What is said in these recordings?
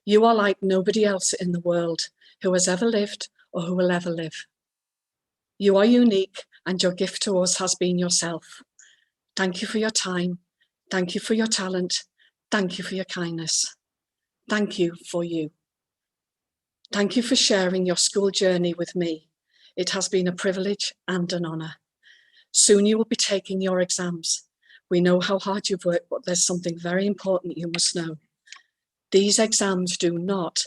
You are like nobody else in the world who has ever lived or who will ever live. You are unique, and your gift to us has been yourself. Thank you for your time. Thank you for your talent. Thank you for your kindness. Thank you for you. Thank you for sharing your school journey with me. It has been a privilege and an honour. Soon you will be taking your exams. We know how hard you've worked, but there's something very important you must know. These exams do not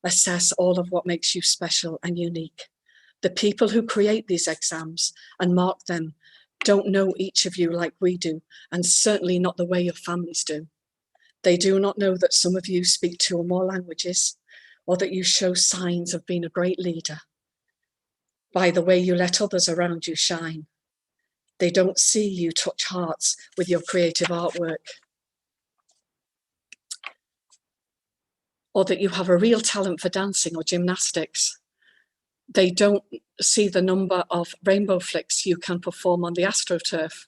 assess all of what makes you special and unique. The people who create these exams and mark them don't know each of you like we do, and certainly not the way your families do. They do not know that some of you speak 2 or more languages, or that you show signs of being a great leader by the way you let others around you shine. They don't see you touch hearts with your creative artwork, or that you have a real talent for dancing or gymnastics. They don't see the number of rainbow flicks you can perform on the AstroTurf.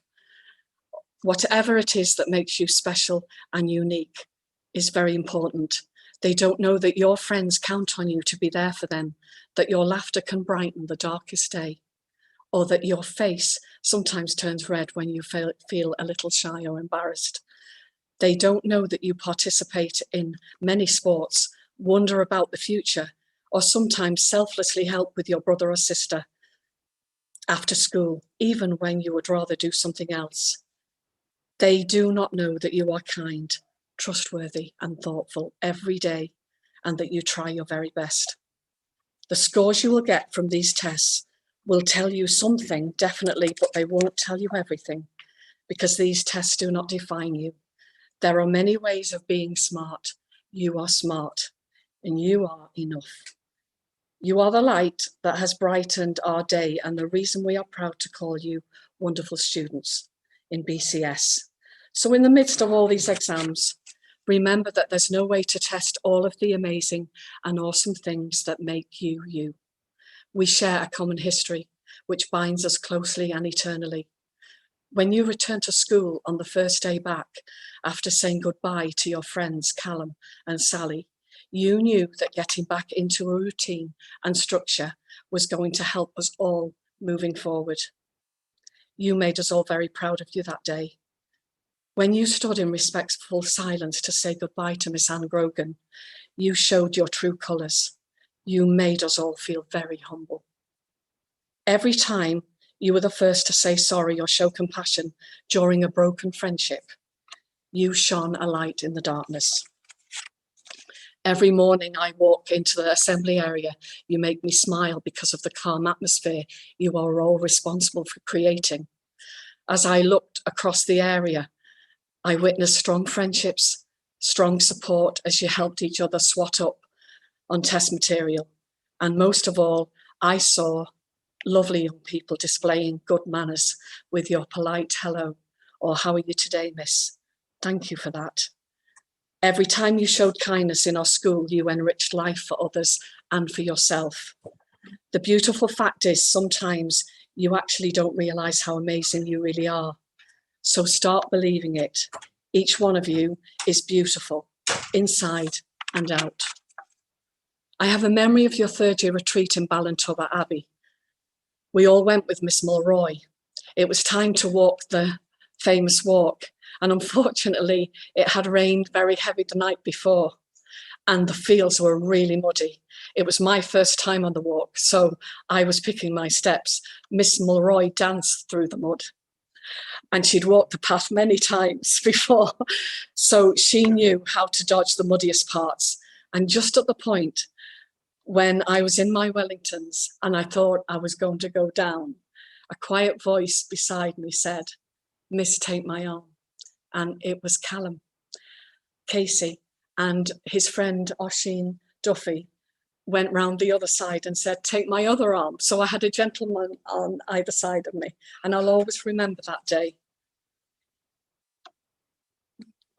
Whatever it is that makes you special and unique is very important. They don't know that your friends count on you to be there for them, that your laughter can brighten the darkest day, or that your face sometimes turns red when you feel a little shy or embarrassed. They don't know that you participate in many sports, wonder about the future, or sometimes selflessly help with your brother or sister after school, even when you would rather do something else. They do not know that you are kind, trustworthy, and thoughtful every day, and that you try your very best. The scores you will get from these tests will tell you something, definitely, but they won't tell you everything, because these tests do not define you. There are many ways of being smart. You are smart, and you are enough. You are the light that has brightened our day, and the reason we are proud to call you wonderful students in BCS. So in the midst of all these exams, remember that there's no way to test all of the amazing and awesome things that make you you. We share a common history, which binds us closely and eternally. When you return to school on the first day back, after saying goodbye to your friends Callum and Sally, you knew that getting back into a routine and structure was going to help us all moving forward. You made us all very proud of you that day. When you stood in respectful silence to say goodbye to Miss Anne Grogan, you showed your true colours. You made us all feel very humble. Every time you were the first to say sorry or show compassion during a broken friendship, you shone a light in the darkness. Every morning I walk into the assembly area, you make me smile because of the calm atmosphere you are all responsible for creating. As I looked across the area, I witnessed strong friendships, strong support as you helped each other swat up on test material. And most of all, I saw lovely young people displaying good manners with your polite hello, or how are you today, miss? Thank you for that. Every time you showed kindness in our school, you enriched life for others and for yourself. The beautiful fact is sometimes you actually don't realise how amazing you really are. So start believing it. Each one of you is beautiful, inside and out. I have a memory of your third year retreat in Ballintubber Abbey. We all went with Miss Mulroy. It was time to walk the famous walk, and unfortunately it had rained very heavy the night before and the fields were really muddy. It was my first time on the walk, so I was picking my steps. Miss Mulroy danced through the mud and she'd walked the path many times before, so she knew how to dodge the muddiest parts. And just at the point when I was in my Wellingtons and I thought I was going to go down, a quiet voice beside me said, "Miss, take my arm." And it was Callum Casey, and his friend Oisin Duffy went round the other side and said, "Take my other arm." So I had a gentleman on either side of me, and I'll always remember that day.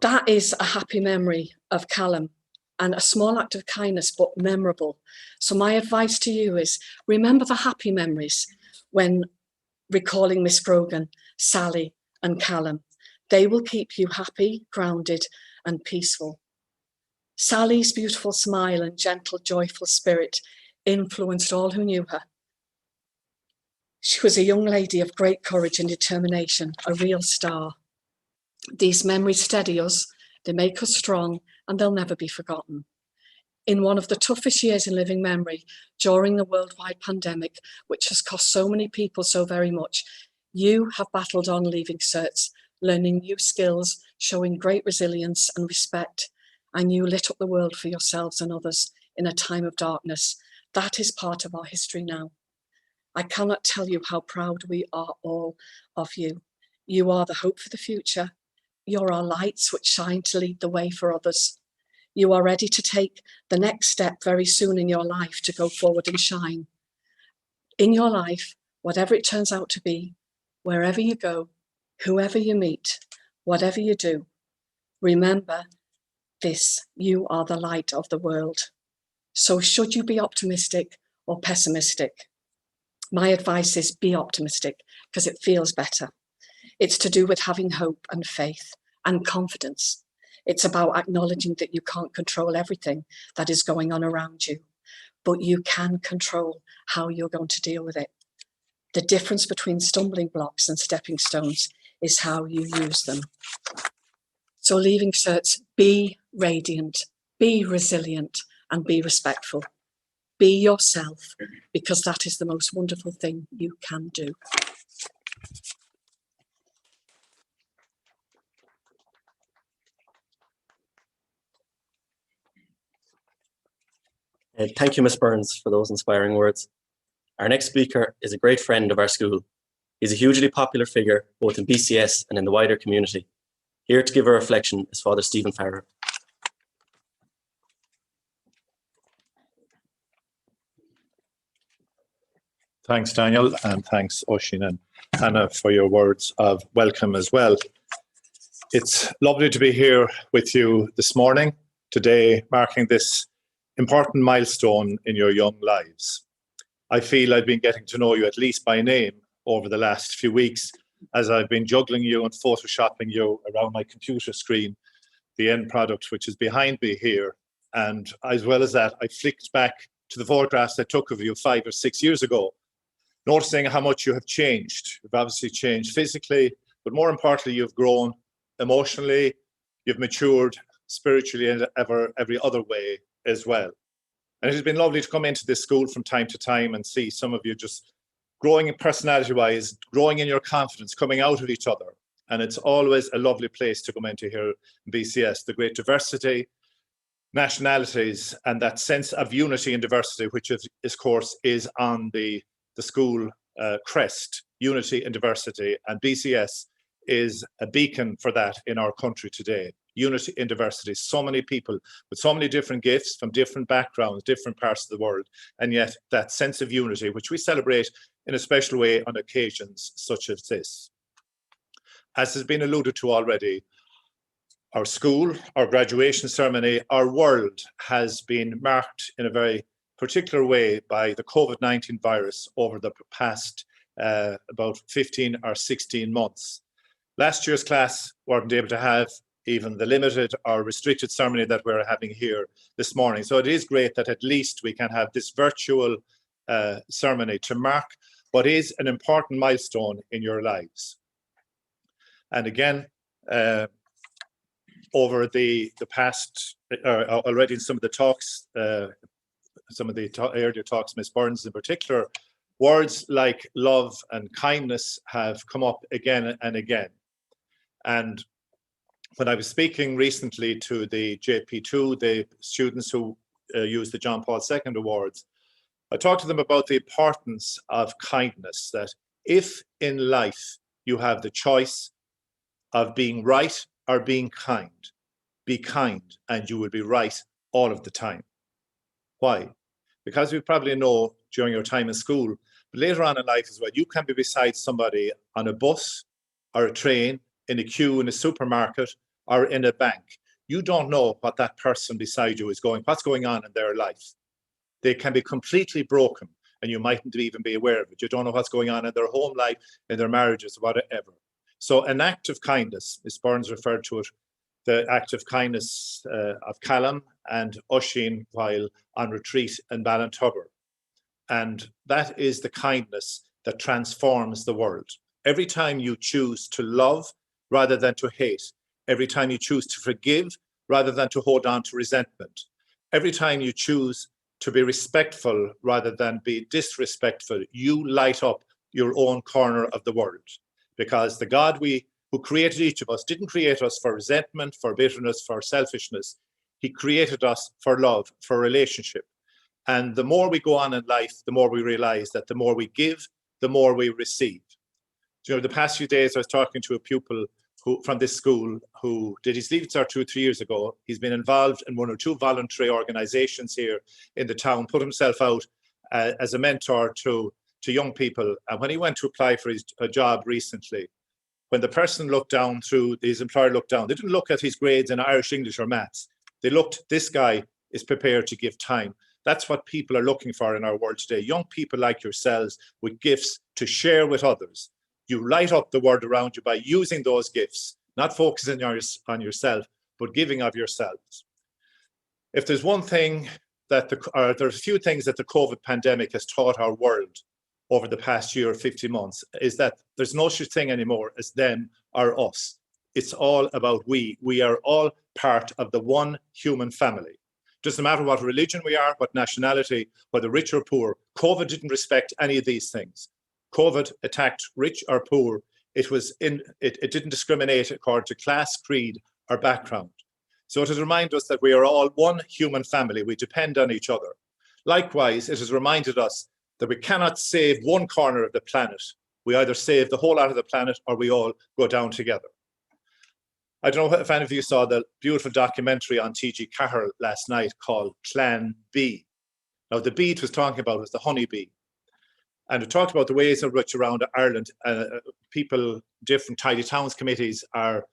That is a happy memory of Callum, and a small act of kindness, but memorable. So my advice to you is remember the happy memories when recalling Miss Grogan, Sally and Callum. They will keep you happy, grounded and peaceful. Sally's beautiful smile and gentle, joyful spirit influenced all who knew her. She was a young lady of great courage and determination, a real star. These memories steady us, they make us strong, and they'll never be forgotten. In one of the toughest years in living memory, during the worldwide pandemic, which has cost so many people so very much, you have battled on leaving certs, learning new skills, showing great resilience and respect, and you lit up the world for yourselves and others in a time of darkness. That is part of our history now. I cannot tell you how proud we are all of you. You are the hope for the future. You're our lights which shine to lead the way for others. You are ready to take the next step very soon in your life to go forward and shine. In your life, whatever it turns out to be, wherever you go, whoever you meet, whatever you do, remember this: you are the light of the world. So should you be optimistic or pessimistic? My advice is be optimistic, because it feels better. It's to do with having hope and faith and confidence. It's about acknowledging that you can't control everything that is going on around you, but you can control how you're going to deal with it. The difference between stumbling blocks and stepping stones is how you use them. So leaving certs, be radiant, be resilient, and be respectful. Be yourself, because that is the most wonderful thing you can do. Thank you, Ms. Burns, for those inspiring words. Our next speaker is a great friend of our school. He's a hugely popular figure, both in BCS and in the wider community. Here to give a reflection is Father Stephen Farrer. Thanks, Daniel, and thanks, Oisín and Hannah, for your words of welcome as well. It's lovely to be here with you this morning, today marking this important milestone in your young lives. I feel I've been getting to know you at least by name over the last few weeks, as I've been juggling you and photoshopping you around my computer screen, the end product which is behind me here. And as well as that, I flicked back to the photographs I took of you 5 or 6 years ago, noticing how much you have changed. You've obviously changed physically, but more importantly, you've grown emotionally, you've matured spiritually, and every other way as well. And it has been lovely to come into this school from time to time and see some of you just growing personality-wise, growing in your confidence, coming out of each other. And it's always a lovely place to come into here in BCS, the great diversity, nationalities, and that sense of unity and diversity, which of course is on the school crest, unity and diversity. And BCS is a beacon for that in our country today. Unity and diversity, so many people with so many different gifts from different backgrounds, different parts of the world, and yet that sense of unity, which we celebrate in a special way on occasions such as this. As has been alluded to already, our school, our graduation ceremony, our world has been marked in a very particular way by the COVID-19 virus over the past about 15 or 16 months. Last year's class weren't able to have even the limited or restricted ceremony that we're having here this morning. So it is great that at least we can have this virtual ceremony to mark what is an important milestone in your lives. And again, over the past, already in some of the talks, some of the earlier talks, Ms. Burns in particular, words like love and kindness have come up again and again. And when I was speaking recently to the JP2, the students who use the John Paul II Awards, I talked to them about the importance of kindness, that if in life you have the choice of being right or being kind, be kind and you will be right all of the time. Why? Because we probably know during your time in school, but later on in life as well, you can be beside somebody on a bus or a train, in a queue in a supermarket or in a bank. You don't know what that person beside you is what's going on in their life. They can be completely broken and you mightn't even be aware of it. You don't know what's going on in their home life, in their marriages, whatever. So an act of kindness, Ms. Burns referred to it the act of kindness of Callum and Oisin while on retreat in Ballintubber. And that is the kindness that transforms the world. Every time you choose to love rather than to hate, every time you choose to forgive rather than to hold on to resentment, every time you choose to be respectful rather than be disrespectful, you light up your own corner of the world. Because the God who created each of us didn't create us for resentment, for bitterness, for selfishness. He created us for love, for relationship. And the more we go on in life, the more we realize that the more we give, the more we receive. You know, the past few days, I was talking to a pupil from this school who did his Leaving Cert 2 or 3 years ago. He's been involved in 1 or 2 voluntary organizations here in the town, put himself out as a mentor to young people. And when he went to apply for a job recently, when the person looked down his employer looked down, they didn't look at his grades in Irish, English or maths. They looked, this guy is prepared to give time. That's what people are looking for in our world today. Young people like yourselves with gifts to share with others. You light up the world around you by using those gifts, not focusing on yourself, but giving of yourselves. If there's one thing there's a few things that the COVID pandemic has taught our world over the past year or 50 months, is that there's no such thing anymore as them or us. It's all about we. We are all part of the one human family. Doesn't matter what religion we are, what nationality, whether rich or poor. COVID didn't respect any of these things. COVID attacked rich or poor. It didn't discriminate according to class, creed, or background. So it has reminded us that we are all one human family. We depend on each other. Likewise, it has reminded us that we cannot save one corner of the planet. We either save the whole lot of the planet or we all go down together. I don't know if any of you saw the beautiful documentary on T.G. Carroll last night called Clan B. Now, the bee it was talking about was the honeybee. And it talked about the ways in which around Ireland, people, different tidy towns committees are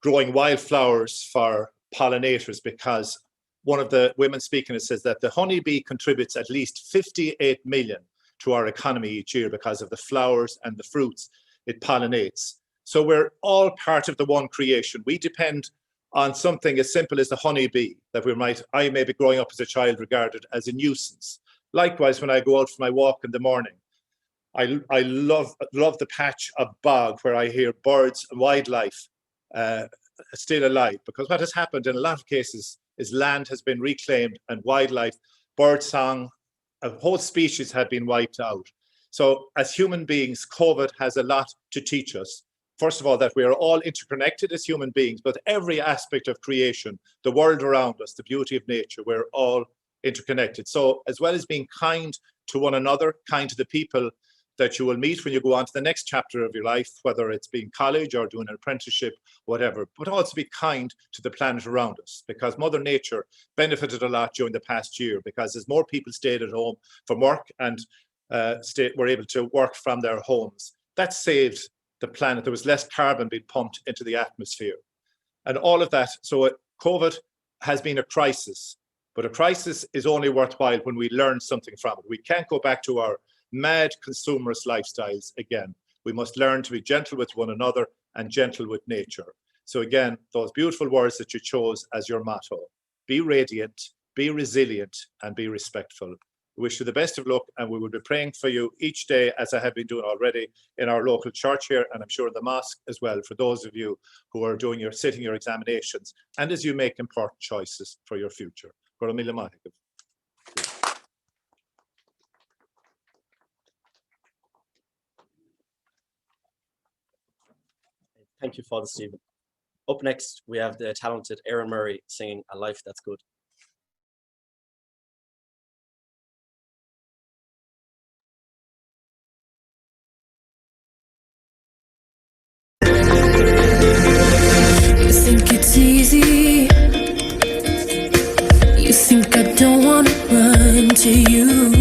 growing wildflowers for pollinators, because one of the women speaking, it says that the honeybee contributes at least 58 million to our economy each year because of the flowers and the fruits it pollinates. So we're all part of the one creation. We depend on something as simple as the honeybee that I may be growing up as a child regarded as a nuisance. Likewise, when I go out for my walk in the morning, I love the patch of bog where I hear birds and wildlife still alive, because what has happened in a lot of cases is land has been reclaimed and wildlife, bird song, a whole species had been wiped out. So as human beings, COVID has a lot to teach us. First of all, that we are all interconnected as human beings, but every aspect of creation, the world around us, the beauty of nature, we're all interconnected. So as well as being kind to one another, kind to the people that you will meet when you go on to the next chapter of your life, whether it's being college or doing an apprenticeship, whatever, but also be kind to the planet around us, because Mother Nature benefited a lot during the past year, because as more people stayed at home from work and were able to work from their homes, that saved the planet. There was less carbon being pumped into the atmosphere and all of that. So COVID has been a crisis, but a crisis is only worthwhile when we learn something from it. We can't go back to our mad consumerist lifestyles again. We must learn to be gentle with one another and gentle with nature. So again, those beautiful words that you chose as your motto: be radiant, be resilient, and be respectful. We wish you the best of luck, and we will be praying for you each day, as I have been doing already in our local church here, and I'm sure in the mosque as well, for those of you who are sitting your examinations, and as you make important choices for your future. Thank you, Father Stephen. Up next, we have the talented Erin Murray singing A Life That's Good. You think it's easy. You think I don't want to run to you,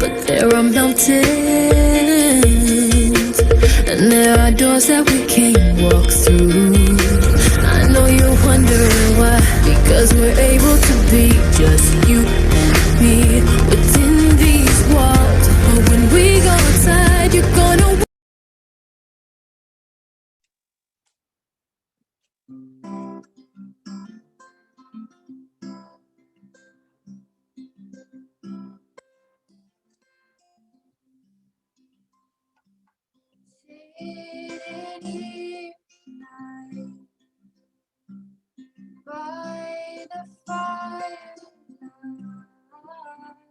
but there are mountains and there are doors that we can't walk through. I know you're wondering why, because we're able to be just you and me within these walls. But when we go outside, you're gonna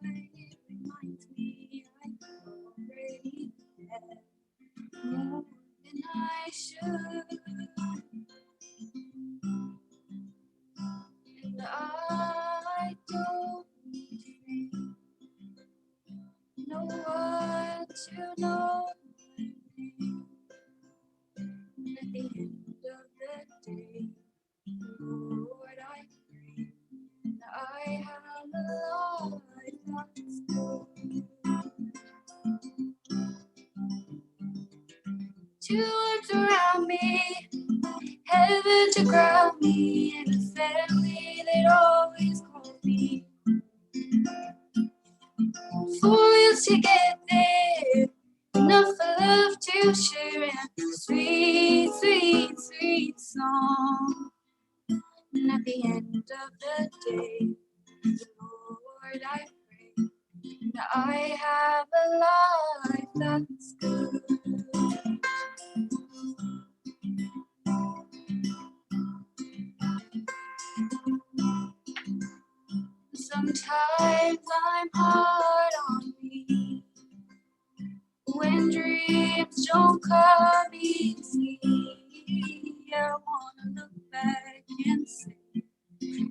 It reminds me I've already had more than I should. And I don't know what to know. At the end of the day, Lord, I pray that I have a life that's good. Two arms around me, heaven to ground me, and a family that always calls me. 4 wheels to get there, enough for love to share, and a sweet, sweet, sweet song. And at the end of the day, Lord, I pray that I have a life that's good. Sometimes I'm hard on me when dreams don't come easy. I wanna look back and say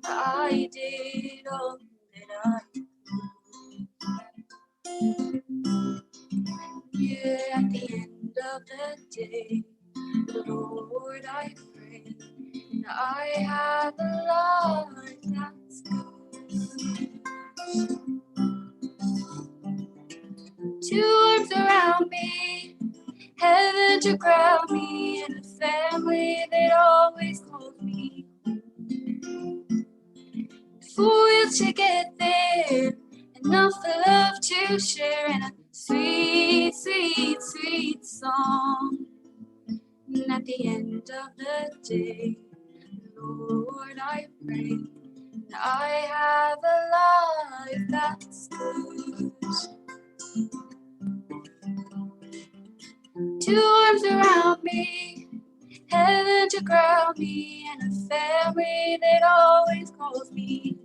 I did all that I could. Yeah, at the end of the day, Lord, I pray that I have a life that's good. Two arms around me, heaven to ground me, and a family that always calls me. 4 wheels to get there, enough for love to share, and a sweet, sweet, sweet song. And at the end of the day, Lord, I pray that I have a life that's good. Two arms around me, heaven to ground me, and a family that always calls me.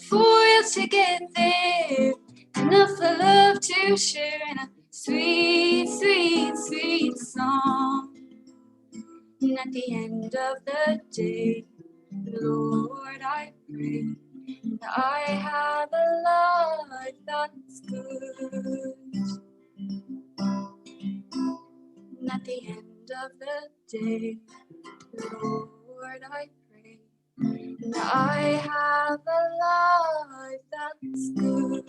4 wheels to get there, enough for love to share, and a sweet, sweet, sweet song. And at the end of the day, Lord, I pray that I have a life that's good. And at the end of the day, Lord, I pray that I have a life that's good.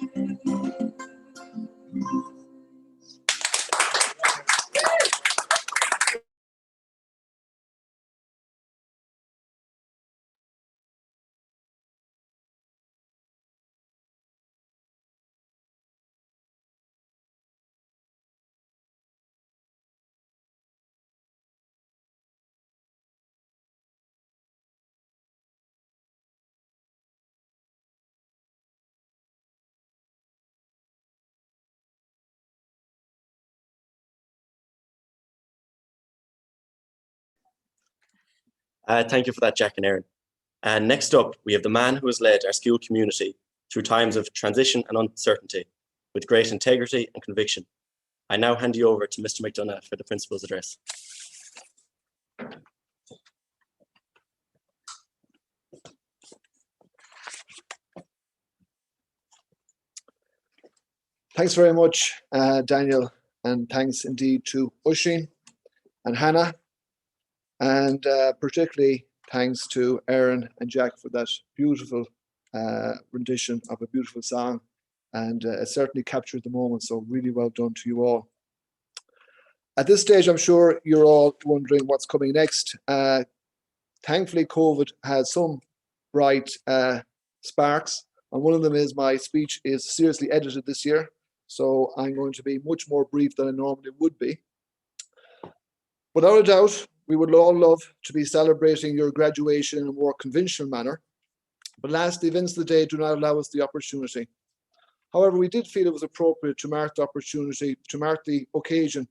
Thank you for that, Jack and Erin. And next up, we have the man who has led our school community through times of transition and uncertainty with great integrity and conviction. I now hand you over to Mr. McDonough for the principal's address. Thanks very much, Daniel, and thanks indeed to Oisín and Hannah, and particularly thanks to Erin and Jack for that beautiful rendition of a beautiful song, and it certainly captured the moment, so really well done to you all. At this stage, I'm sure you're all wondering what's coming next. Thankfully, COVID has some bright sparks, and one of them is my speech is seriously edited this year, so I'm going to be much more brief than I normally would be. Without a doubt, we would all love to be celebrating your graduation in a more conventional manner, but alas, the events of the day do not allow us the opportunity. However, we did feel it was appropriate to mark the opportunity, to mark the occasion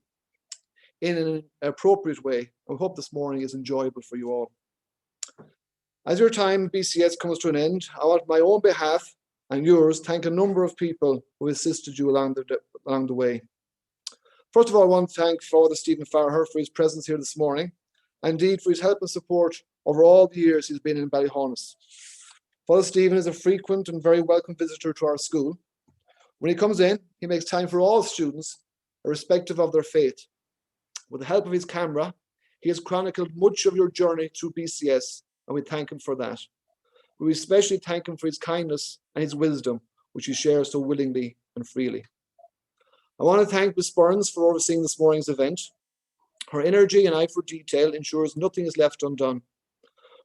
in an appropriate way. I hope this morning is enjoyable for you all. As your time in BCS comes to an end, I want my own behalf and yours thank a number of people who assisted you along the way. First of all, I want to thank Father Stephen Farrer for his presence here this morning, and indeed for his help and support over all the years he's been in Ballyhonus. Father Stephen is a frequent and very welcome visitor to our school. When he comes in, he makes time for all students, irrespective of their faith. With the help of his camera, he has chronicled much of your journey through BCS, and we thank him for that. We especially thank him for his kindness and his wisdom, which he shares so willingly and freely. I want to thank Ms. Burns for overseeing this morning's event. Her energy and eye for detail ensures nothing is left undone.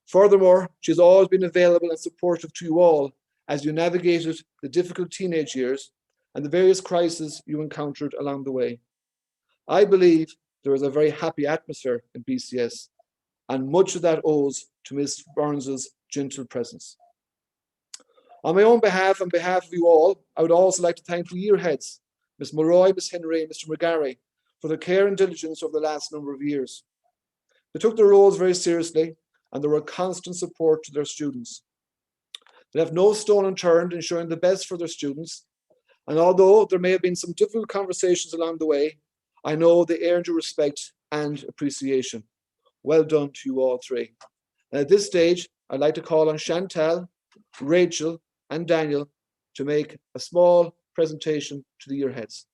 Furthermore, she has always been available and supportive to you all as you navigated the difficult teenage years and the various crises you encountered along the way. I believe there is a very happy atmosphere in BCS, and much of that owes to Ms. Burns's gentle presence. On my own behalf and behalf of you all, I would also like to thank the year heads, Ms. Mulroy, Ms. Henry, and Mr. McGarry, for their care and diligence over the last number of years. They took their roles very seriously, and they were a constant support to their students. They left no stone unturned, ensuring the best for their students. And although there may have been some difficult conversations along the way, I know they earned your respect and appreciation. Well done to you all three. And at this stage, I'd like to call on Chantal, Rachel, and Daniel to make a small presentation to the year heads.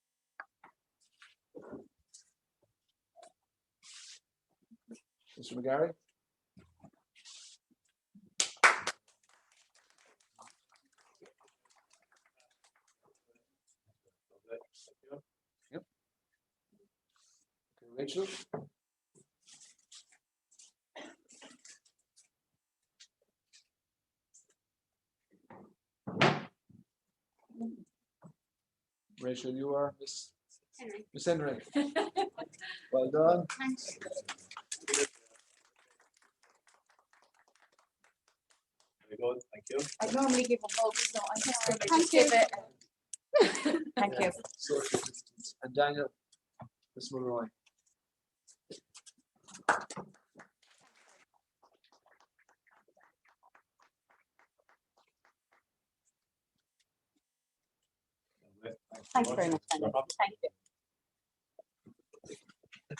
Mr. McGarry. Yep. Okay, Rachel. Rachel, you are Miss Henry. Miss Henry. Well done. Thanks. Very good, thank you. I normally give a hug, so I just Thank just you. give it. Thank you. Social distance. And Daniel, Miss Mulroy. Thank you very much. Daniel. Thank you.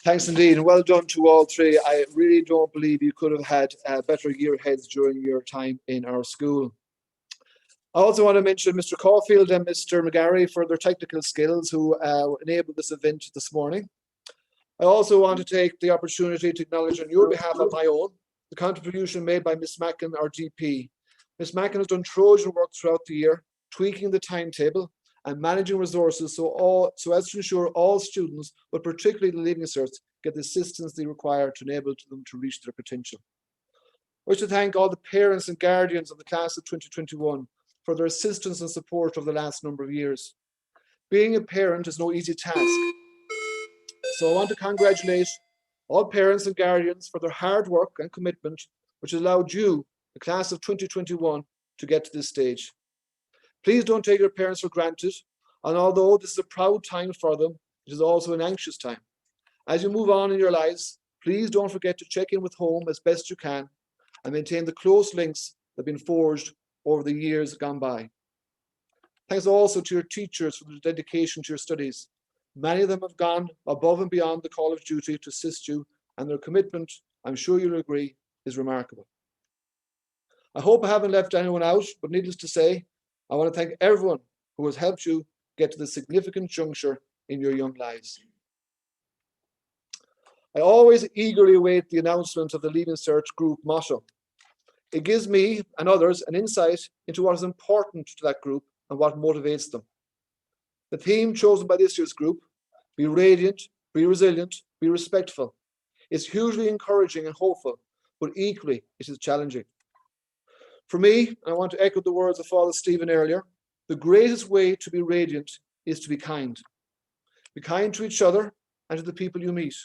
Thanks indeed, and well done to all three. I really don't believe you could have had better year heads during your time in our school. I also want to mention Mr. Caulfield and Mr. McGarry for their technical skills who enabled this event this morning. I also want to take the opportunity to acknowledge on your behalf and my own the contribution made by Ms. Mackin, our DP. Ms. Mackin has done Trojan work throughout the year, tweaking the timetable and managing resources so as to ensure all students, but particularly the Leaving Certs, get the assistance they require to enable them to reach their potential. I wish to thank all the parents and guardians of the class of 2021 for their assistance and support over the last number of years. Being a parent is no easy task. So I want to congratulate all parents and guardians for their hard work and commitment, which has allowed you, the class of 2021, to get to this stage. Please don't take your parents for granted, and although this is a proud time for them, it is also an anxious time. As you move on in your lives, please don't forget to check in with home as best you can and maintain the close links that have been forged over the years gone by. Thanks also to your teachers for their dedication to your studies. Many of them have gone above and beyond the call of duty to assist you, and their commitment, I'm sure you'll agree, is remarkable. I hope I haven't left anyone out, but needless to say, I want to thank everyone who has helped you get to this significant juncture in your young lives. I always eagerly await the announcement of the Leaving Cert group motto. It gives me and others an insight into what is important to that group and what motivates them. The theme chosen by this year's group, be radiant, be resilient, be respectful, is hugely encouraging and hopeful, but equally it is challenging. For me, I want to echo the words of Father Stephen earlier, the greatest way to be radiant is to be kind. Be kind to each other and to the people you meet.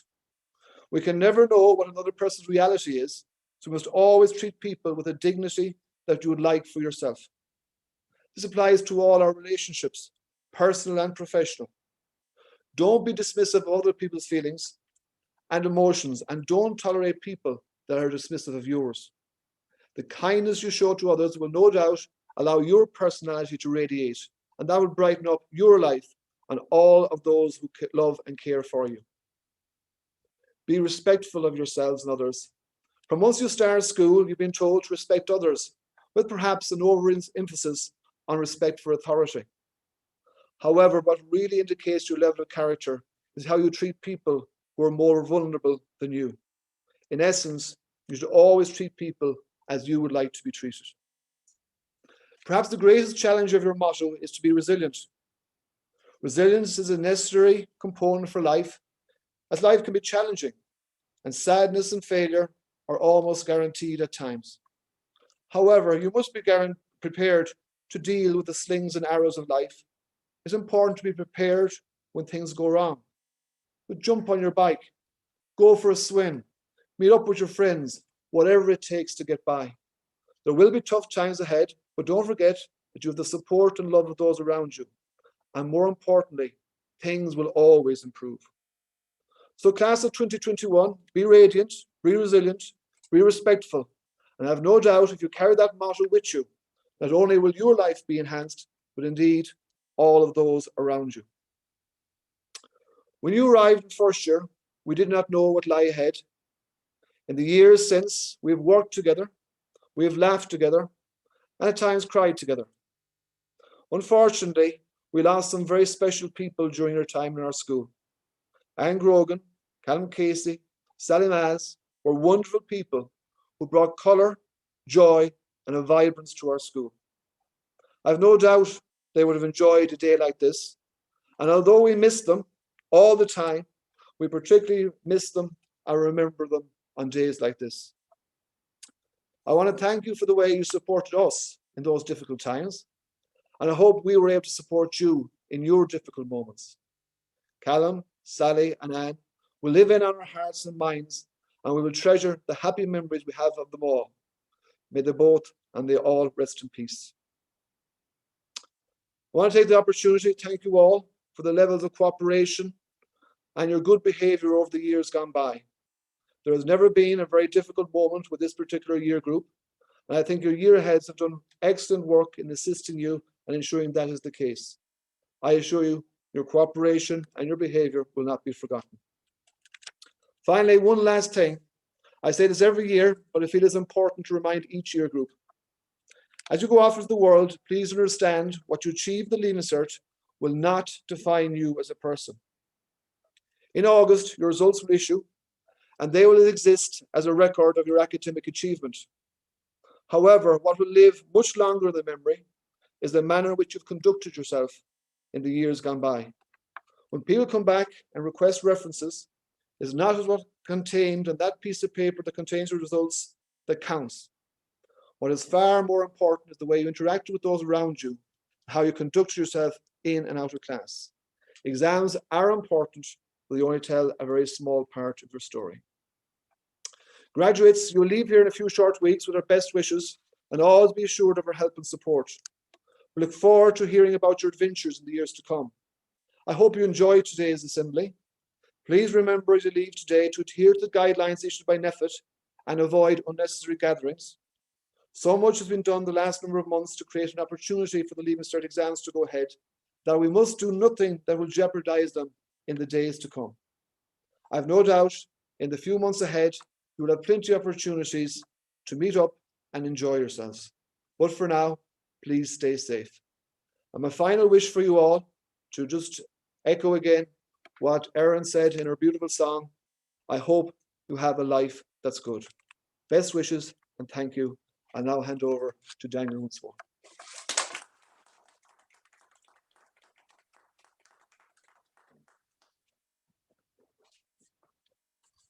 We can never know what another person's reality is, so we must always treat people with a dignity that you would like for yourself. This applies to all our relationships, personal and professional. Don't be dismissive of other people's feelings and emotions, and don't tolerate people that are dismissive of yours. The kindness you show to others will no doubt allow your personality to radiate, and that will brighten up your life and all of those who love and care for you. Be respectful of yourselves and others. From once you start school, you've been told to respect others, with perhaps an overemphasis on respect for authority. However, what really indicates your level of character is how you treat people who are more vulnerable than you. In essence, you should always treat people as you would like to be treated. Perhaps the greatest challenge of your motto is to be resilient. Resilience is a necessary component for life, as life can be challenging, and sadness and failure are almost guaranteed at times. However, you must be prepared to deal with the slings and arrows of life. It's important to be prepared when things go wrong. But jump on your bike, go for a swim, meet up with your friends, whatever it takes to get by. There will be tough times ahead, but don't forget that you have the support and love of those around you. And more importantly, things will always improve. So class of 2021, be radiant, be resilient, be respectful, and I have no doubt if you carry that motto with you, not only will your life be enhanced, but indeed all of those around you. When you arrived in first year, we did not know what lay ahead. In the years since, we have worked together, we have laughed together, and at times cried together. Unfortunately, we lost some very special people during our time in our school. Anne Grogan, Callum Casey, Sally Maz were wonderful people who brought colour, joy, and a vibrance to our school. I have no doubt they would have enjoyed a day like this, and although we miss them all the time, we particularly miss them and remember them on days like this. I want to thank you for the way you supported us in those difficult times, and I hope we were able to support you in your difficult moments. Callum, Sally, and Anne will live in on our hearts and minds, and we will treasure the happy memories we have of them all. May they both and they all rest in peace. I want to take the opportunity to thank you all for the levels of cooperation and your good behaviour over the years gone by. There has never been a very difficult moment with this particular year group, and I think your year heads have done excellent work in assisting you and ensuring that is the case. I assure you, your cooperation and your behaviour will not be forgotten. Finally, one last thing. I say this every year, but I feel it's important to remind each year group. As you go off into the world, please understand what you achieve the Leaving Cert will not define you as a person. In August, your results will issue, and they will exist as a record of your academic achievement. However, what will live much longer in the memory is the manner in which you've conducted yourself in the years gone by. When people come back and request references, it's not what contained on that piece of paper that contains your results that counts. What is far more important is the way you interact with those around you, how you conduct yourself in and out of class. Exams are important, but they only tell a very small part of your story. Graduates, you'll leave here in a few short weeks with our best wishes, and always be assured of our help and support. We look forward to hearing about your adventures in the years to come. I hope you enjoyed today's assembly. Please remember as you leave today to adhere to the guidelines issued by NPHET and avoid unnecessary gatherings. So much has been done the last number of months to create an opportunity for the Leaving Cert exams to go ahead that we must do nothing that will jeopardise them in the days to come. I have no doubt in the few months ahead, you will have plenty of opportunities to meet up and enjoy yourselves. But for now, please stay safe. And my final wish for you all, to just echo again what Erin said in her beautiful song, I hope you have a life that's good. Best wishes and thank you. I'll now hand over to Daniel once more.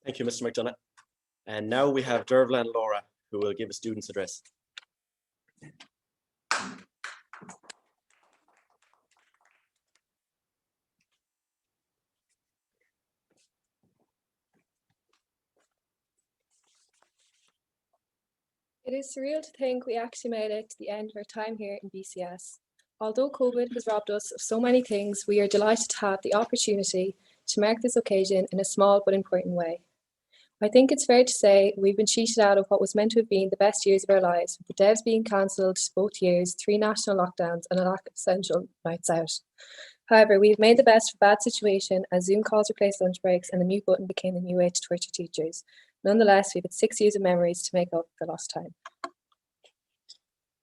Thank you, Mr. McDonough. And now we have Dervla and Laura, who will give a student's address. It is surreal to think we actually made it to the end of our time here in BCS. Although COVID has robbed us of so many things, we are delighted to have the opportunity to mark this occasion in a small but important way. I think it's fair to say we've been cheated out of what was meant to have been the best years of our lives, with the devs being cancelled both years, 3 national lockdowns, and a lack of essential nights out. However, we've made the best of a bad situation as Zoom calls replaced lunch breaks and the mute button became the new way to torture teachers. Nonetheless, we've had 6 years of memories to make up for lost time.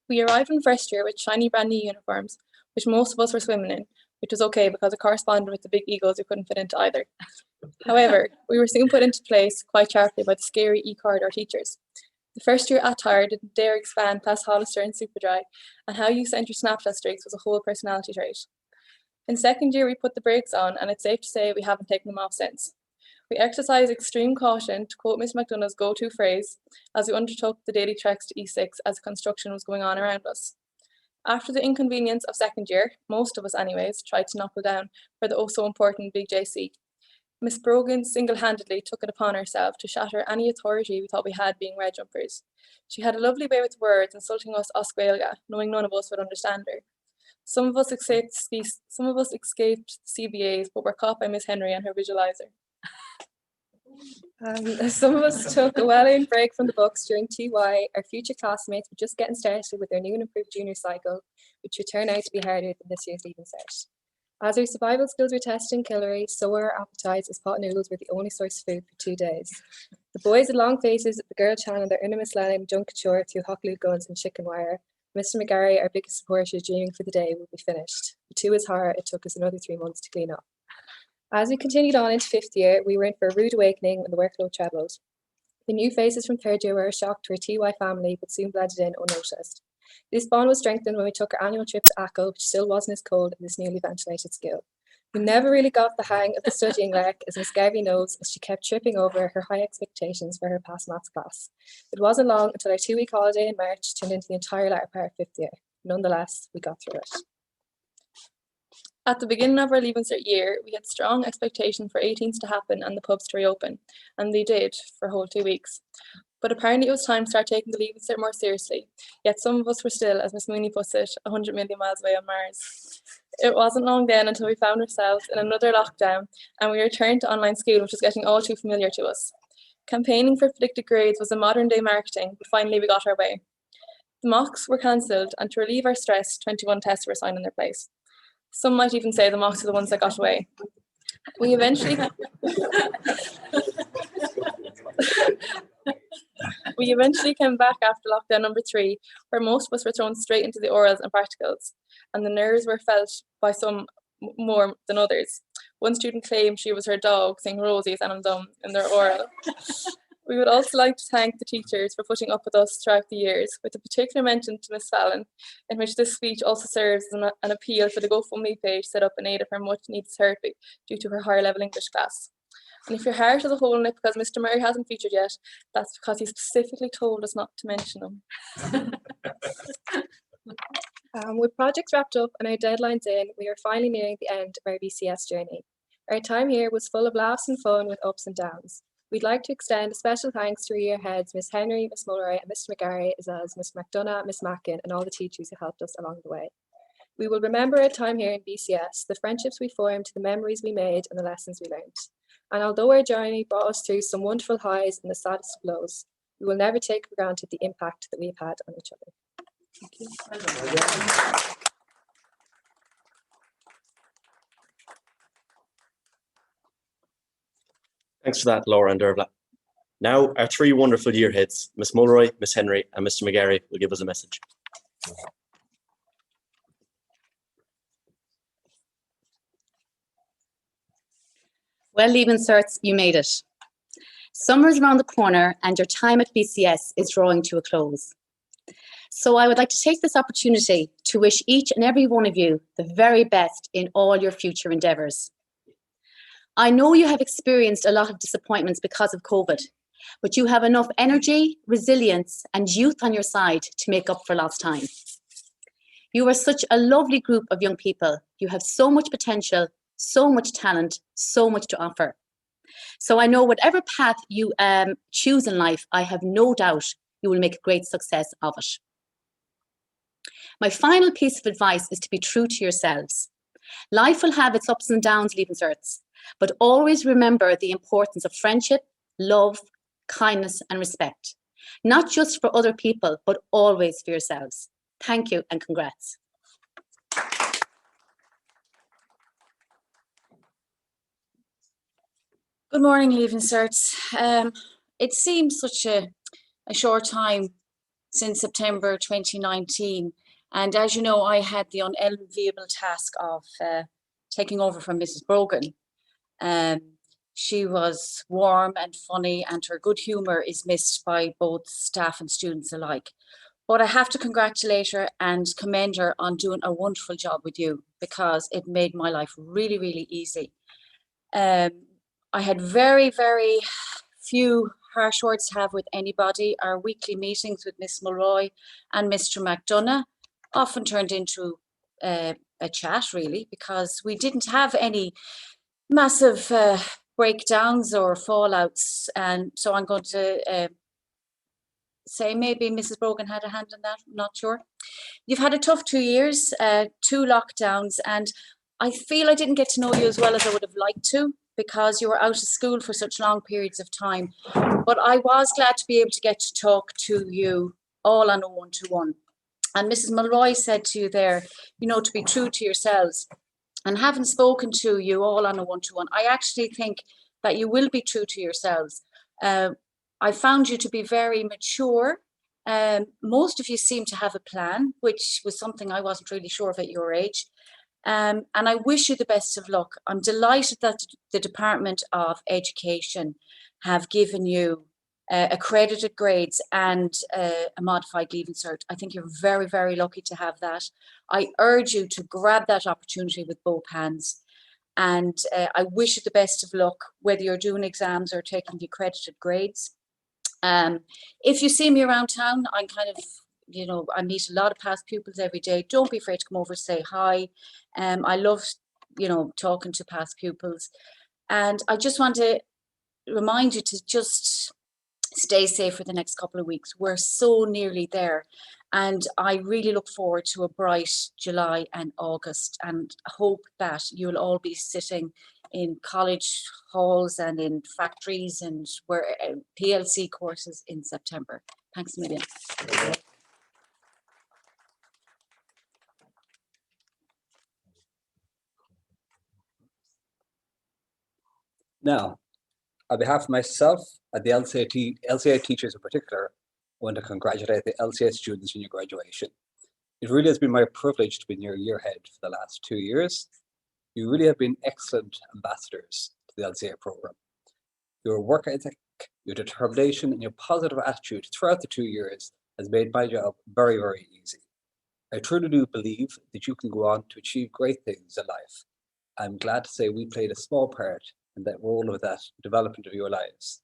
We arrived in first year with shiny brand new uniforms, which most of us were swimming in, which was okay because it corresponded with the big egos who couldn't fit into either. However, we were soon put into place quite sharply by the scary e-corridor teachers. The first year attire didn't dare expand past Hollister and Superdry, and how you sent your Snapchat streaks was a whole personality trait. In second year, we put the brakes on, and it's safe to say we haven't taken them off since. We exercised extreme caution, to quote Miss McDonough's go-to phrase, as we undertook the daily treks to E6 as construction was going on around us. After the inconvenience of second year, most of us anyways tried to knuckle down for the oh-so-important Big JC. Miss Brogan single-handedly took it upon herself to shatter any authority we thought we had being red jumpers. She had a lovely way with words, insulting us Osquailga, knowing none of us would understand her. Some of us escaped CBAs, but were caught by Miss Henry and her visualizer. Some of us took a well-earned break from the books during TY. Our future classmates were just getting started with their new and improved junior cycle, which would turn out to be harder than this year's Leaving Cert. As our survival skills were tested in Killary, so were our appetites, as pot noodles were the only source of food for 2 days. The boys had long faces, the girl channeled their inner Miss Lennon junk couture through hot glue guns and chicken wire. Mr. McGarry, our biggest supporter, dreaming for the day would be finished. But to his horror, it took us another 3 months to clean up. As we continued on into 5th year, we were in for a rude awakening when the workload trebled. The new faces from 3rd year were a shock to our TY family, but soon blended in unnoticed. This bond was strengthened when we took our annual trip to Achill, which still wasn't as cold in this newly ventilated school. We never really got the hang of the studying lek, as Miss Garvey knows, as she kept tripping over her high expectations for her past maths class. It wasn't long until our 2-week holiday in March turned into the entire latter part of 5th year. Nonetheless, we got through it. At the beginning of our Leaving Cert year, we had strong expectation for 18s to happen and the pubs to reopen, and they did for a whole 2 weeks. But apparently it was time to start taking the Leaving Cert more seriously, yet some of us were still, as Miss Mooney puts it, 100 million miles away on Mars. It wasn't long then until we found ourselves in another lockdown and we returned to online school, which was getting all too familiar to us. Campaigning for predicted grades was a modern day marketing, but finally we got our way. The mocks were cancelled, and to relieve our stress, 21 tests were assigned in their place. Some might even say the mocks are the ones that got away. We eventually came back after lockdown number 3, where most of us were thrown straight into the orals and practicals, and the nerves were felt by some more than others. One student claimed she was her dog saying Rosie's and in their oral. We would also like to thank the teachers for putting up with us throughout the years, with a particular mention to Miss Fallon, in which this speech also serves as an appeal for the GoFundMe page set up in aid of her much needed therapy due to her higher level English class. And if your heart has a hole in it because Mr. Murray hasn't featured yet, that's because he specifically told us not to mention him. With projects wrapped up and our deadlines in, we are finally nearing the end of our BCS journey. Our time here was full of laughs and fun with ups and downs. We'd like to extend a special thanks to our year heads, Miss Henry, Miss Mulroy, and Mr. McGarry, as well as Miss McDonough, Miss Mackin, and all the teachers who helped us along the way. We will remember our time here in BCS, the friendships we formed, the memories we made, and the lessons we learned. And although our journey brought us through some wonderful highs and the saddest of lows, we will never take for granted the impact that we've had on each other. Thank you. Thanks for that, Laura and Dervla. Now, our 3 wonderful year heads, Miss Mulroy, Miss Henry, and Mr. McGarry, will give us a message. Well, Leaving Certs, you made it. Summer's around the corner and your time at BCS is drawing to a close. So I would like to take this opportunity to wish each and every one of you the very best in all your future endeavours. I know you have experienced a lot of disappointments because of COVID, but you have enough energy, resilience, and youth on your side to make up for lost time. You are such a lovely group of young people. You have so much potential, so much talent, so much to offer. So I know whatever path you choose in life, I have no doubt you will make a great success of it. My final piece of advice is to be true to yourselves. Life will have its ups and downs, Leaving Certs, but always remember the importance of friendship, love, kindness and respect, not just for other people, but always for yourselves. Thank you and congrats. Good morning, Leaving Certs. It seems such a short time since September 2019. And as you know, I had the unenviable task of taking over from Mrs. Brogan. She was warm and funny, and her good humour is missed by both staff and students alike. But I have to congratulate her and commend her on doing a wonderful job with you, because it made my life really, really easy. I had very, very few harsh words to have with anybody. Our weekly meetings with Miss Mulroy and Mr. McDonough often turned into a chat, really, because we didn't have any massive breakdowns or fallouts. And so I'm going to say maybe Mrs. Brogan had a hand in that, I'm not sure. You've had a tough 2 years, 2 lockdowns, and I feel I didn't get to know you as well as I would have liked to, because you were out of school for such long periods of time. But I was glad to be able to get to talk to you all on a one-to-one. And Mrs. Mulroy said to you there, you know, to be true to yourselves. And having spoken to you all on a one-to-one, I actually think that you will be true to yourselves. I found you to be very mature. Most of you seem to have a plan, which was something I wasn't really sure of at your age. And I wish you the best of luck. I'm delighted that the Department of Education have given you accredited grades and a modified Leaving Cert. I think you're very, very lucky to have that. I urge you to grab that opportunity with both hands. And I wish you the best of luck, whether you're doing exams or taking the accredited grades. If you see me around town, I'm kind of, you know, I meet a lot of past pupils every day. Don't be afraid to come over, say hi. I love, you know, talking to past pupils. And I just want to remind you to just stay safe for the next couple of weeks. We're so nearly there. And I really look forward to a bright July and August, and hope that you'll all be sitting in college halls and in factories and where PLC courses in September. Thanks a million. Now, on behalf of myself and the LCA teachers in particular, I want to congratulate the LCA students on your graduation. It really has been my privilege to be near your head for the last 2 years. You really have been excellent ambassadors to the LCA program. Your work ethic, your determination, and your positive attitude throughout the 2 years has made my job very, very easy. I truly do believe that you can go on to achieve great things in life. I'm glad to say we played a small part in that role of that development of your lives.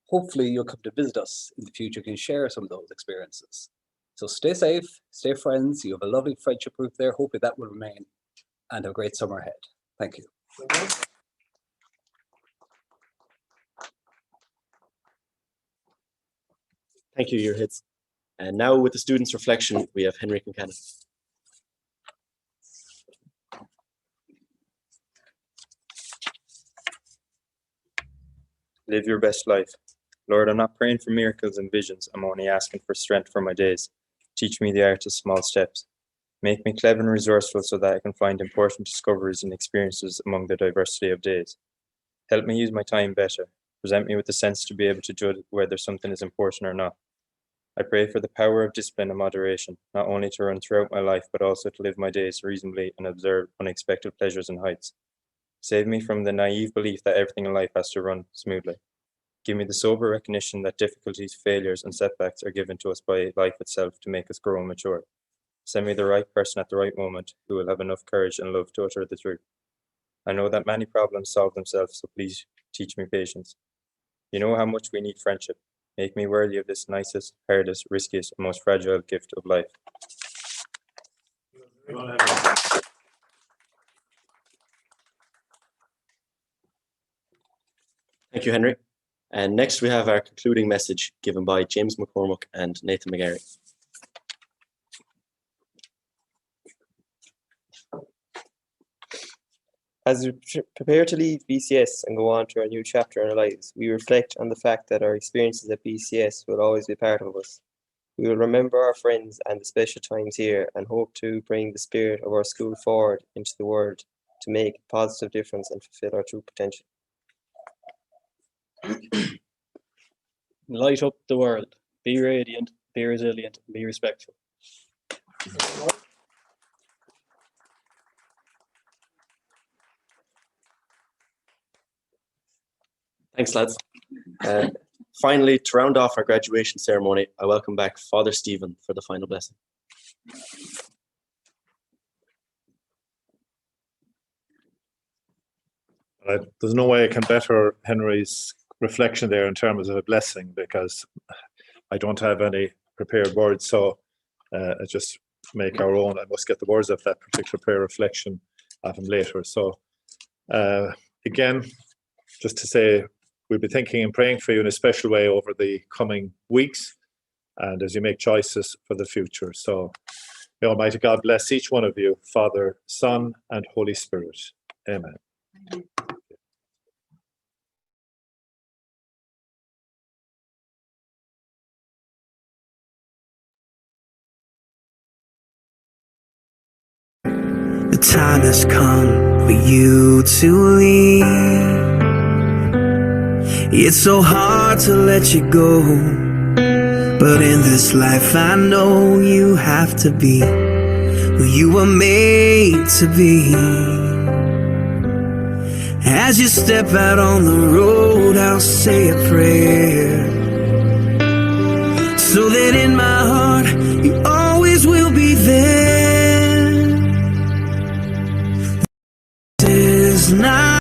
Hopefully you'll come to visit us in the future and share some of those experiences. So stay safe, stay friends. You have a lovely friendship group there. Hopefully that will remain, and have a great summer ahead. Thank you. Thank you, your hits. And now with the students' reflection, we have Henry Kincannon. Live your best life. Lord, I'm not praying for miracles and visions. I'm only asking for strength for my days. Teach me the art of small steps. Make me clever and resourceful so that I can find important discoveries and experiences among the diversity of days. Help me use my time better. Present me with the sense to be able to judge whether something is important or not. I pray for the power of discipline and moderation, not only to run throughout my life, but also to live my days reasonably and observe unexpected pleasures and heights. Save me from the naive belief that everything in life has to run smoothly. Give me the sober recognition that difficulties, failures, and setbacks are given to us by life itself to make us grow and mature. Send me the right person at the right moment who will have enough courage and love to utter the truth. I know that many problems solve themselves, so please teach me patience. You know how much we need friendship. Make me worthy of this nicest, hardest, riskiest, and most fragile gift of life. Thank you, Henry. And next we have our concluding message given by James McCormack and Nathan McGarry. As we prepare to leave BCS and go on to our new chapter in our lives, we reflect on the fact that our experiences at BCS will always be part of us. We will remember our friends and the special times here and hope to bring the spirit of our school forward into the world to make a positive difference and fulfill our true potential. Light up the world. Be radiant, be resilient, be respectful. Thanks, lads. Finally, to round off our graduation ceremony, I welcome back Father Stephen for the final blessing. There's no way I can better Henry's reflection there in terms of a blessing, because I don't have any prepared words, so I just make our own. I must get the words of that particular prayer reflection of him later. So again, just to say, we'll be thinking and praying for you in a special way over the coming weeks and as you make choices for the future. So may Almighty God bless each one of you, Father, Son, and Holy Spirit. Amen. The time has come for you to leave. It's so hard to let you go, but in this life I know you have to be who you were made to be. As you step out on the road, I'll say a prayer, so that in my heart you always will be there. This is not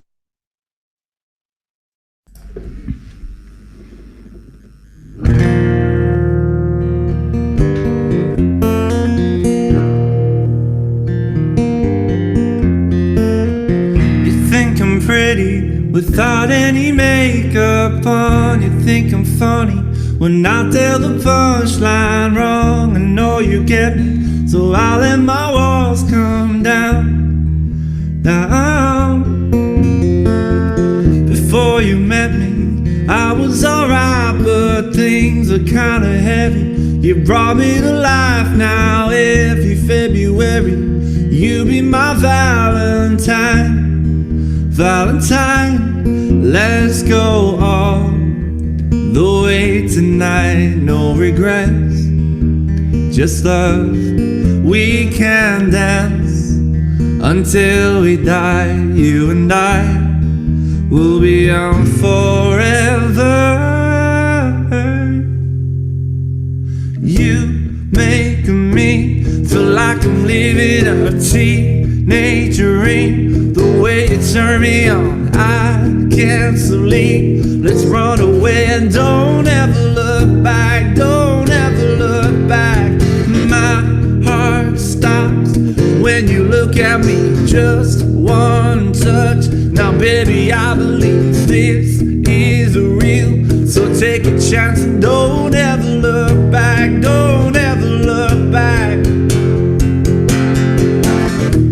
without any makeup on. You think I'm funny when I tell the punchline wrong. I know you get me, so I'll let my walls come down, down. Before you met me, I was alright, but things are kinda heavy. You brought me to life now. Every February, you be my Valentine. Valentine, let's go all the way tonight. No regrets, just love. We can dance until we die. You and I will be young forever. You make me feel like I'm living a teenage dream. The way you turn me on, I can't sleep. Let's run away and don't ever look back. Don't ever look back. My heart stops when you look at me. Just one touch. Now baby, I believe this is real. So take a chance and don't ever look back. Don't ever look back.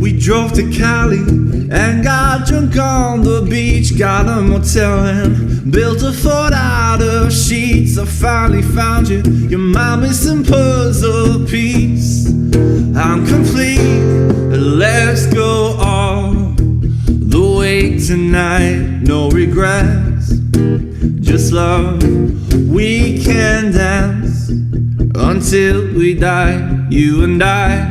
We drove to Cali and got drunk on the beach. Got a motel and built a fort out of sheets. I finally found you, you're my missing puzzle piece. I'm complete, let's go all the way tonight. No regrets, just love. We can dance until we die. You and I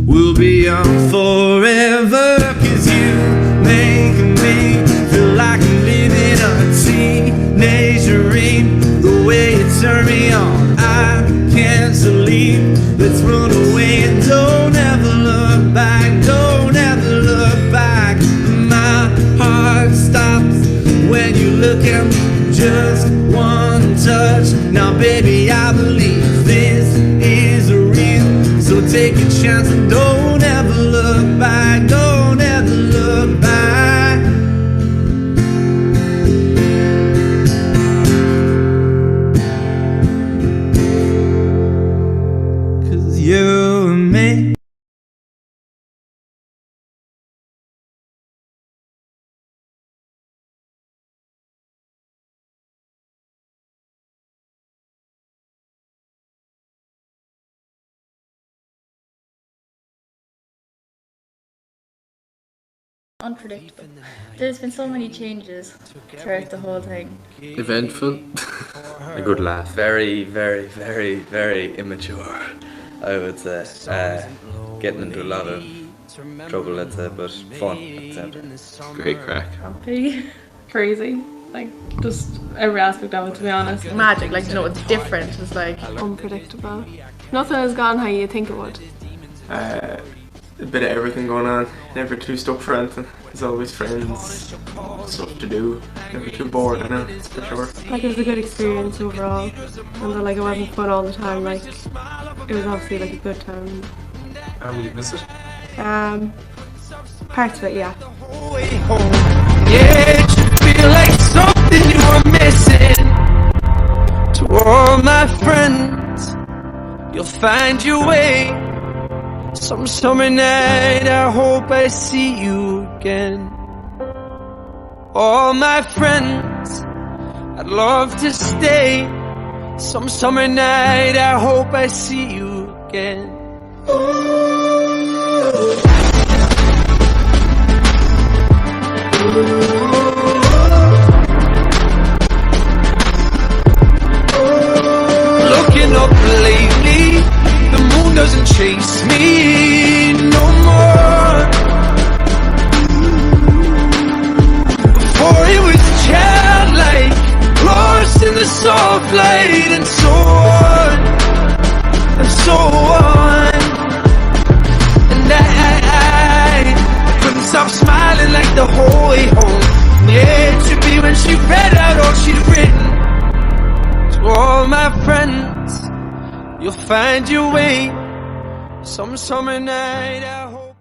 will be young forever. Cause you make me feel like I'm living a teenage dream. The way you turn me on, I can't sleep. Let's run away and don't ever look back. Don't ever look back. My heart stops when you look at me. Just one touch. Now baby, I believe this is real. So take a chance and don't ever look back. Don't ever look back. Cause you and me unpredictable. There's been so many changes throughout the whole thing. Eventful. A good laugh. Very, very, very, very immature, I would say. Getting into a lot of trouble, let's say, but fun, let's say. Great crack. Happy, crazy, like just every aspect of it, to be honest. Magic, like, you know, it's different. It's like unpredictable. Nothing has gone how you think it would. A bit of everything going on. Never too stuck for anything. There's always friends, stuff to do. Never too bored, I know, for sure. Like, it was a good experience overall. And then, like, it wasn't fun all the time. Like, it was obviously like a good time. Will you miss it? Parts of it, yeah. Yeah, it should feel like something you were missing. To all my friends, you'll find your way. Some summer night, I hope I see you again. All my friends, I'd love to stay. Some summer night, I hope I see you again. Looking up lately, the moon doesn't chase me no more. Before it was childlike, lost in the soft light, and so on, and so on. And I couldn't stop smiling like the whole way home. Yeah, it should be when she read out all she'd written. To all my friends, you'll find your way. Some summer night, I hope.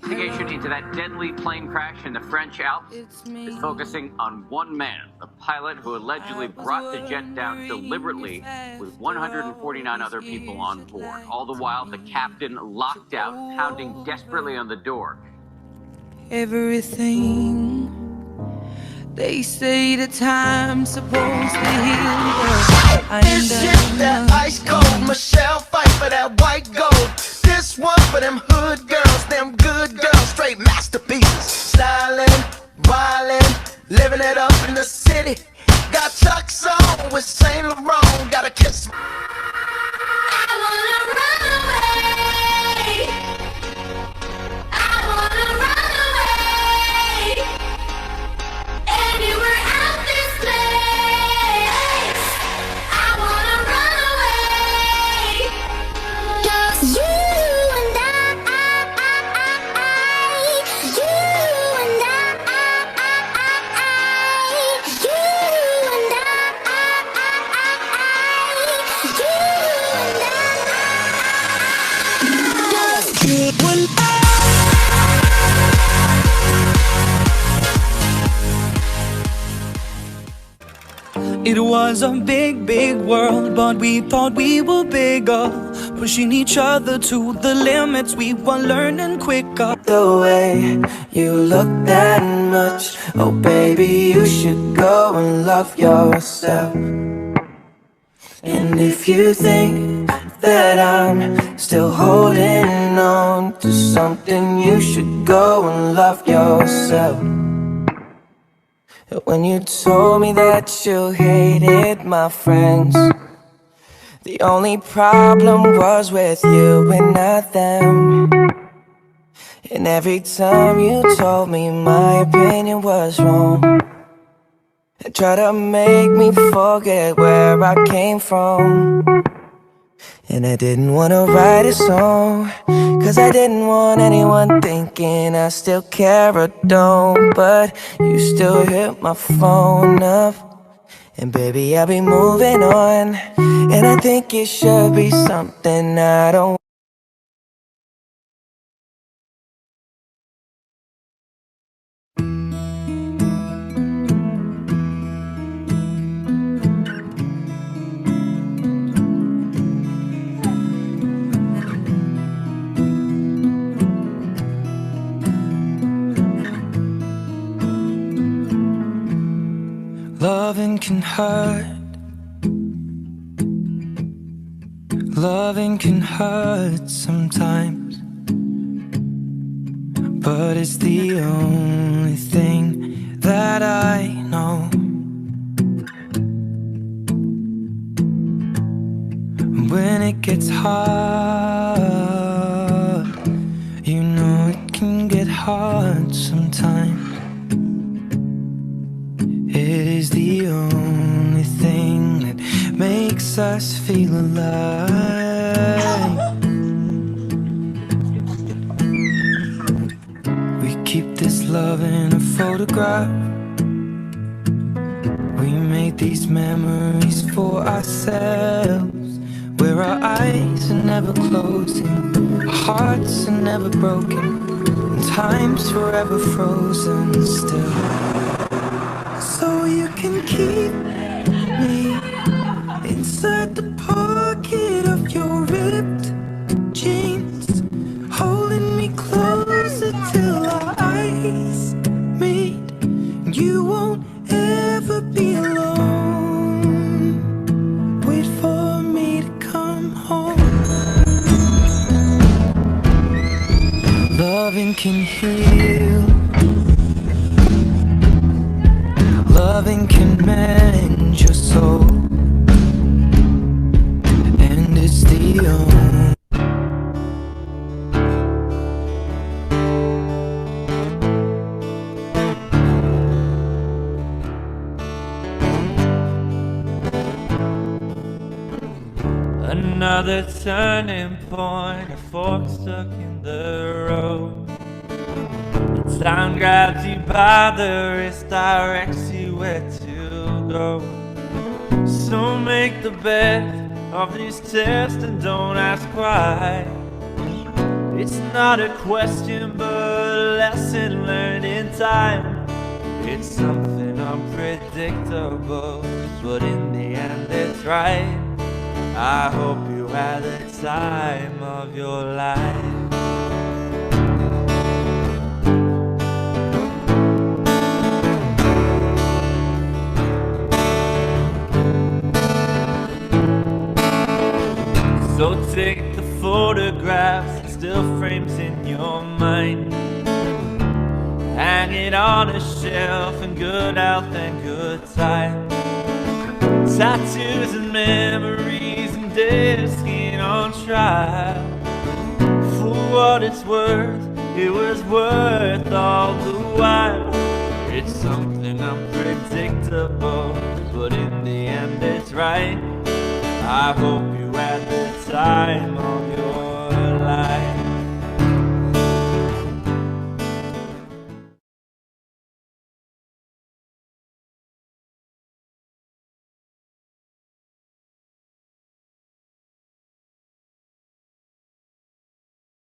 Investigation into that deadly plane crash in the French Alps is focusing on one man, the pilot who allegedly brought the jet down deliberately with 149 other people on board. All the while, the captain locked out, pounding desperately on the door. Everything they say the time's supposed to heal. This shit that ice cold, Michelle fight for that white gold. This one for them hood girls, them good girls, straight masterpieces. Styling, wildin', living it up in the city. Got Chuck's on with Saint Laurent, gotta kiss. I wanna run away. I wanna run away. Anywhere out this place. I wanna run away. 'Cause you and It was a big, big world, but we thought we were bigger, pushing each other to the limits. We were learning quicker. The way you look that much, oh baby, you should go and love yourself. And if you think that I'm still holding on to something, you should go and love yourself. When you told me that you hated my friends, the only problem was with you and not them. And every time you told me my opinion was wrong, and try to make me forget where I came from. And I didn't want to write a song, 'cause I didn't want anyone thinking I still care or don't. But you still hit my phone up, and baby, I'll be moving on. And I think it should be something I don't. Loving can hurt. Loving can hurt sometimes, but it's the only thing that I know. When it gets hard, you know it can get hard sometimes. It is the only thing that makes us feel alive. We keep this love in a photograph. We made these memories for ourselves, where our eyes are never closing, our hearts are never broken, and time's forever frozen still. So you can keep me inside the pocket of your ripped jeans, holding me closer till our eyes meet. You won't ever be alone. Wait for me to come home. Loving can heal. Loving can mend your soul, and it's the only. Another turning point, a fork stuck in the road. The time grabs you by the wrist, directs you where to go. So make the best of these tests and don't ask why. It's not a question but a lesson learned in time. It's something unpredictable, but in the end it's right. I hope you had the time of your life. So take the photographs, it still frames in your mind. Hang it on a shelf in good health and good time. Tattoos and memories and dead skin on trial. For what it's worth, it was worth all the while. It's something unpredictable, but in the end it's right. I hope you had the time